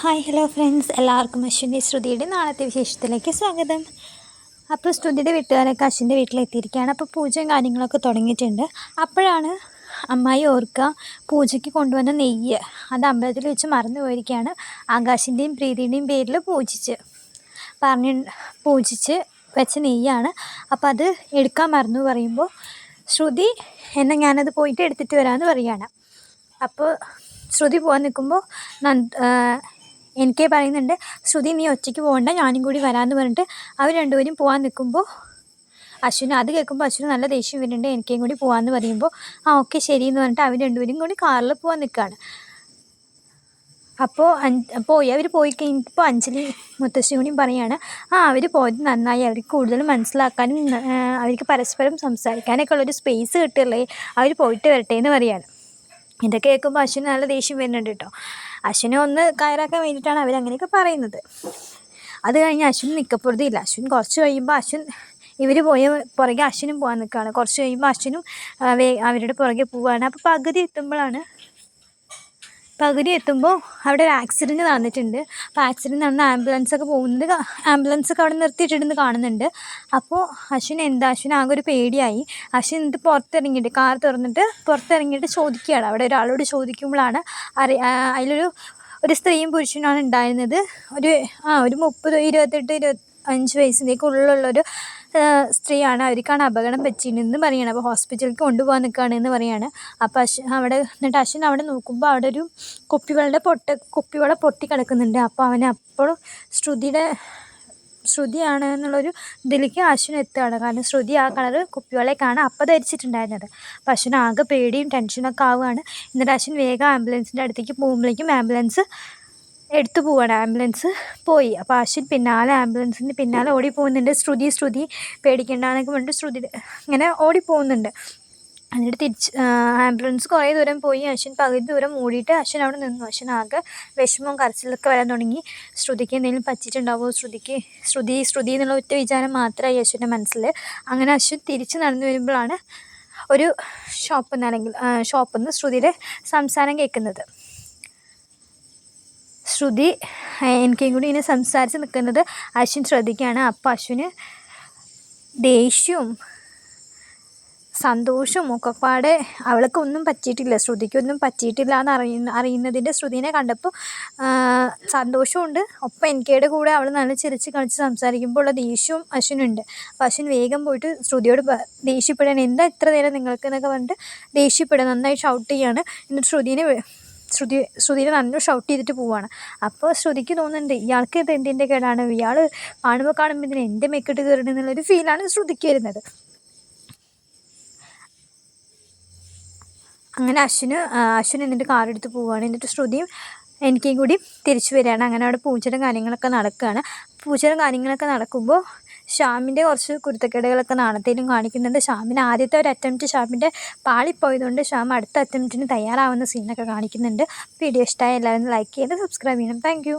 Hi hello friends, എല്ലാവർക്കും അശ്വിൻ്റെ ശ്രുതിയുടെ നാളത്തെ വിശേഷത്തിലേക്ക് സ്വാഗതം. അപ്പോൾ ശ്രുതിയുടെ വീട്ടുകാരൊക്കെ അശ്വിൻ്റെ വീട്ടിലെത്തിയിരിക്കുകയാണ്. അപ്പോൾ പൂജയും കാര്യങ്ങളൊക്കെ തുടങ്ങിയിട്ടുണ്ട്. അപ്പോഴാണ് അമ്മായി ഓർക്കുക, പൂജയ്ക്ക് കൊണ്ടുവന്ന നെയ്യ് അത് അമ്പലത്തിൽ വെച്ച് മറന്നു പോയിരിക്കുകയാണ്. ആകാശിൻ്റെയും പ്രീതിയുടെയും പേരിൽ പൂജിച്ച് വെച്ച നെയ്യാണ്. അപ്പോൾ അത് എടുക്കാൻ മറന്നു പറയുമ്പോൾ ശ്രുതി എന്നാൽ ഞാനത് പോയിട്ട് എടുത്തിട്ട് വരാമെന്ന് പറയുകയാണ്. അപ്പോൾ ശ്രുതി പോകാൻ നിൽക്കുമ്പോൾ എനിക്ക് പറയുന്നുണ്ട്, ശ്രുതി നീ ഒറ്റയ്ക്ക് പോകണ്ട, ഞാനും കൂടി വരാമെന്ന് പറഞ്ഞിട്ട് അവർ രണ്ടുപേരും പോകാൻ നിൽക്കുമ്പോൾ അശ്വിന് അത് കേൾക്കുമ്പോൾ അശ്വിന് നല്ല ദേഷ്യം വരുന്നുണ്ട്. എനിക്കും കൂടി പോകാമെന്ന് പറയുമ്പോൾ ഓക്കെ ശരി എന്ന് പറഞ്ഞിട്ട് അവർ രണ്ടുപേരും കൂടി കാറിൽ പോകാൻ നിൽക്കുകയാണ്. അപ്പോൾ അവർ പോയി കഴിഞ്ഞപ്പോൾ അഞ്ജലി മുത്തശ്ശി കൂടിയും പറയുകയാണ്, അവർ പോയത് നന്നായി, അവർക്ക് കൂടുതൽ മനസ്സിലാക്കാനും അവർക്ക് പരസ്പരം സംസാരിക്കാനൊക്കെ ഉള്ളൊരു സ്പേസ് കിട്ടില്ലേ, അവർ പോയിട്ട് വരട്ടെ എന്ന് പറയുകയാണ്. ഇതൊക്കെ കേൾക്കുമ്പോൾ അശ്വിന് നല്ല ദേഷ്യം വരുന്നുണ്ട് കേട്ടോ. അശ്വിനെ ഒന്ന് കയറാക്കാൻ വേണ്ടിയിട്ടാണ് അവരങ്ങനെയൊക്കെ പറയുന്നത്. അത് കഴിഞ്ഞ് അശ്വിൻ നിൽക്കപ്പുറത്തില്ല. അശ്വിൻ കുറച്ച് കഴിയുമ്പോൾ ഇവർ പോയ പുറകെ അശ്വിനും പോകാൻ നിൽക്കുകയാണ്. കുറച്ച് കഴിയുമ്പോൾ അശ്വിനും അവരുടെ പുറകെ പോവുകയാണ്. അപ്പോൾ പകുതി എത്തുമ്പോൾ അവിടെ ഒരു ആക്സിഡൻറ്റ് നടന്നിട്ടുണ്ട്. അപ്പോൾ ആക്സിഡൻറ്റ് നടന്ന ആംബുലൻസൊക്കെ അവിടെ നിർത്തിയിട്ടിരുന്ന് കാണുന്നുണ്ട്. അപ്പോൾ അശ്വിൻ ആകെ ഒരു പേടിയായി. അശ്വിൻ എന്നിട്ട് പുറത്തിറങ്ങിയിട്ട് കാർ തുറന്നിട്ട് പുറത്തിറങ്ങിയിട്ട് ചോദിക്കുകയാണ്. അവിടെ ഒരാളോട് ചോദിക്കുമ്പോഴാണ് ഒരു സ്ത്രീയും പുരുഷനാണ് ഉണ്ടായിരുന്നത്. ഒരു 28-25 വയസ്സിലേക്ക് ഉള്ളിലുള്ളൊരു സ്ത്രീയാണ്. അവർക്കാണ് അപകടം പറ്റിയിട്ടുണ്ടെന്ന് പറയുകയാണ്. അപ്പോൾ ഹോസ്പിറ്റലിലേക്ക് കൊണ്ടുപോകാൻ നിൽക്കുകയാണെന്ന് പറയുകയാണ്. അപ്പോൾ അശ്വിൻ അവിടെ നോക്കുമ്പോൾ അവിടെ ഒരു കുപ്പിവെള്ളം പൊട്ടി കിടക്കുന്നുണ്ട്. അപ്പോൾ അപ്പോഴും ശ്രുതിയാണ് എന്നുള്ളൊരു ഇതിലേക്ക് അശ്വിൻ എത്തുകയാണ്. കാരണം ശ്രുതി ആ കളർ കുപ്പിവെള്ളേക്കാണ് അപ്പം ധരിച്ചിട്ടുണ്ടായിരുന്നത്. അപ്പോൾ അശ്വിൻ ആകെ പേടിയും ടെൻഷനൊക്കെ ആവുകയാണ്. എന്നിട്ട് അശ്വിൻ വേഗം ആംബുലൻസിൻ്റെ അടുത്തേക്ക് പോകുമ്പോഴേക്കും ആംബുലൻസ് എടുത്തു പോവുകയാണ്. ആംബുലൻസ് പോയി. അപ്പോൾ അശ്വിൻ ആംബുലൻസിൻ്റെ പിന്നാലെ ഓടി പോകുന്നുണ്ട്. ശ്രുതി പേടിക്കേണ്ടെന്നൊക്കെ പറഞ്ഞിട്ട് ശ്രുതി ഇങ്ങനെ ഓടിപ്പോകുന്നുണ്ട്. എന്നിട്ട് ആംബുലൻസ് കുറേ ദൂരം പോയി. അശ്വിൻ പകുതി ദൂരം ഓടിയിട്ട് അശ്വിൻ അവിടെ നിന്നു. അശ്വിൻ ആകെ വിഷമവും കരച്ചിലൊക്കെ വരാൻ തുടങ്ങി. ശ്രുതിക്ക് എന്തെങ്കിലും പറ്റിയിട്ടുണ്ടാവുമോ, ശ്രുതി എന്നുള്ള ഒറ്റ വിചാരം മാത്രമായി അശ്വിൻ്റെ മനസ്സിൽ. അങ്ങനെ അശ്വിൻ തിരിച്ച് നടന്നു വരുമ്പോഴാണ് ഒരു ഷോപ്പിൽ നിന്ന് ശ്രുതിയുടെ സംസാരം കേൾക്കുന്നത്. ശ്രുതി എനിക്കും കൂടി ഇങ്ങനെ സംസാരിച്ച് നിൽക്കുന്നത് അശ്വിൻ ശ്രദ്ധിക്കുകയാണ്. അപ്പോൾ അശ്വിന് ദേഷ്യവും സന്തോഷവും ഒക്കെ പാടെ, അവൾക്കൊന്നും പറ്റിയിട്ടില്ല, ശ്രുതിക്കൊന്നും പറ്റിയിട്ടില്ല എന്ന് അറിയുന്നതിൻ്റെ ശ്രുതിനെ കണ്ടപ്പോൾ സന്തോഷമുണ്ട്. ഒപ്പം എനിക്കയുടെ കൂടെ അവൾ നല്ല ചിരിച്ച് കളിച്ച് സംസാരിക്കുമ്പോൾ ഉള്ള ദേഷ്യവും അശ്വിനുണ്ട്. അപ്പോൾ അശ്വിൻ വേഗം പോയിട്ട് ശ്രുതിയോട് ദേഷ്യപ്പെടാൻ, എന്താ ഇത്ര നേരം നിങ്ങൾക്ക് എന്നൊക്കെ പറഞ്ഞിട്ട് ദേഷ്യപ്പെടുക, നന്നായി ഷൗട്ട് ചെയ്യാണ്. എന്നിട്ട് ശ്രുതിനെ നന്നായി ഷൗട്ട് ചെയ്തിട്ട് പോവുകയാണ്. അപ്പോൾ ശ്രുതിക്ക് തോന്നുന്നുണ്ട്, ഇയാൾക്ക് ഇത് എന്തിൻ്റെ കേടാണ്, ഇയാൾ കാണുമ്പോൾ ഇതിന് എൻ്റെ മെക്കിട്ട് കയറണമെന്നുള്ളൊരു ഫീലാണ് ശ്രുതിക്ക് വരുന്നത്. അങ്ങനെ അശ്വിൻ എന്നിട്ട് കാറെടുത്ത് പോവുകയാണ്. എന്നിട്ട് ശ്രുതിയും എനിക്കും കൂടി തിരിച്ചു വരികയാണ്. അങ്ങനെ അവിടെ പൂജയുടെ കാര്യങ്ങളൊക്കെ നടക്കുമ്പോൾ ശ്യാമിൻ്റെ കുറച്ച് കുരുത്തക്കേടുകളൊക്കെ നാളത്തേലും കാണിക്കുന്നുണ്ട്. ശ്യാമിന് ആദ്യത്തെ ഒരു അറ്റംപ്റ്റ് ശ്യാമിൻ്റെ പാളിപ്പോയതുകൊണ്ട് ശ്യാം അടുത്ത അറ്റംപ്റ്റിന് തയ്യാറാവുന്ന സീനൊക്കെ കാണിക്കുന്നുണ്ട്. വീഡിയോ ഇഷ്ടമായ എല്ലാവരും ലൈക്ക് ചെയ്ത് സബ്സ്ക്രൈബ് ചെയ്യണം. താങ്ക്